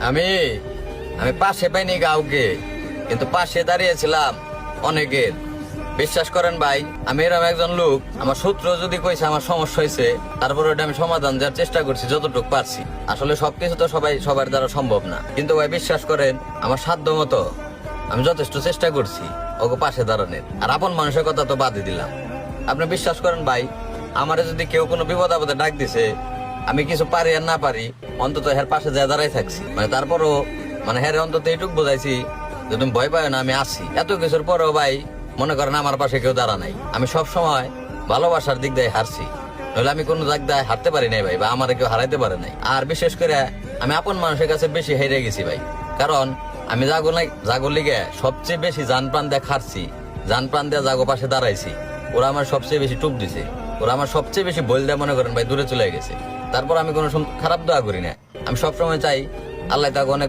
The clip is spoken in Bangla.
আমি আমি পাশে পাইনি কাউকে, কিন্তু পাশে দাঁড়িয়েছিলাম অনেকের। বিশ্বাস করেন ভাই, আমি এরকম একজন লোক, আমার সূত্র যদি কইছে আমার সমস্যা হয়েছে, তারপর ওটা আমি সমাধান দেওয়ার চেষ্টা করছি যতটুকু পারছি। আসলে সবকিছু তো সবার দ্বারা সম্ভব না, কিন্তু ভাই বিশ্বাস করেন আমার সাধ্য মতো আমি যথেষ্ট চেষ্টা করছি ওকে পাশে দাঁড়ানোর। আর আপন মানুষের কথা তো বাদই দিলাম। আপনি বিশ্বাস করেন ভাই, আমারে যদি কেউ কোনো বিপদ আপদে ডাক দিছে, আমি কিছু পারি আর না পারি, অন্তত হের পাশে যা দাঁড়াই থাকছি। তারপরও হ্যাঁ অন্তত এইটুক বোঝাইছি যে তুমি ভয় পাও না, আমি আছি। এত কিছুর পরেও ভাই মনে করেন আমার পাশে কেউ দাঁড়া নাই। আমি সব সময় ভালোবাসার দিক দিয়ে হারছি, নইলে আমি কোনো দিক দিয়ে হারতে পারি নাই ভাই, বা আমার কেউ হারাইতে পারে নাই। আর বিশেষ করে আমি আপন মানুষের কাছে বেশি হেরে গেছি ভাই, কারণ আমি জাগো লিগে সবচেয়ে বেশি জান প্রাণ দিয়ে খারছি, জান প্রাণ দিয়ে জাগো পাশে দাঁড়াইছি। ওরা আমার সবচেয়ে বেশি টুপ দিছে, ওরা আমার সবচেয়ে বেশি বল দেয় মনে করেন ভাই দূরে চলে গেছে। তারপর আমি কোনো খারাপ দোয়া করি না, আমি সবসময় চাই আল্লাহ তাকে অনেক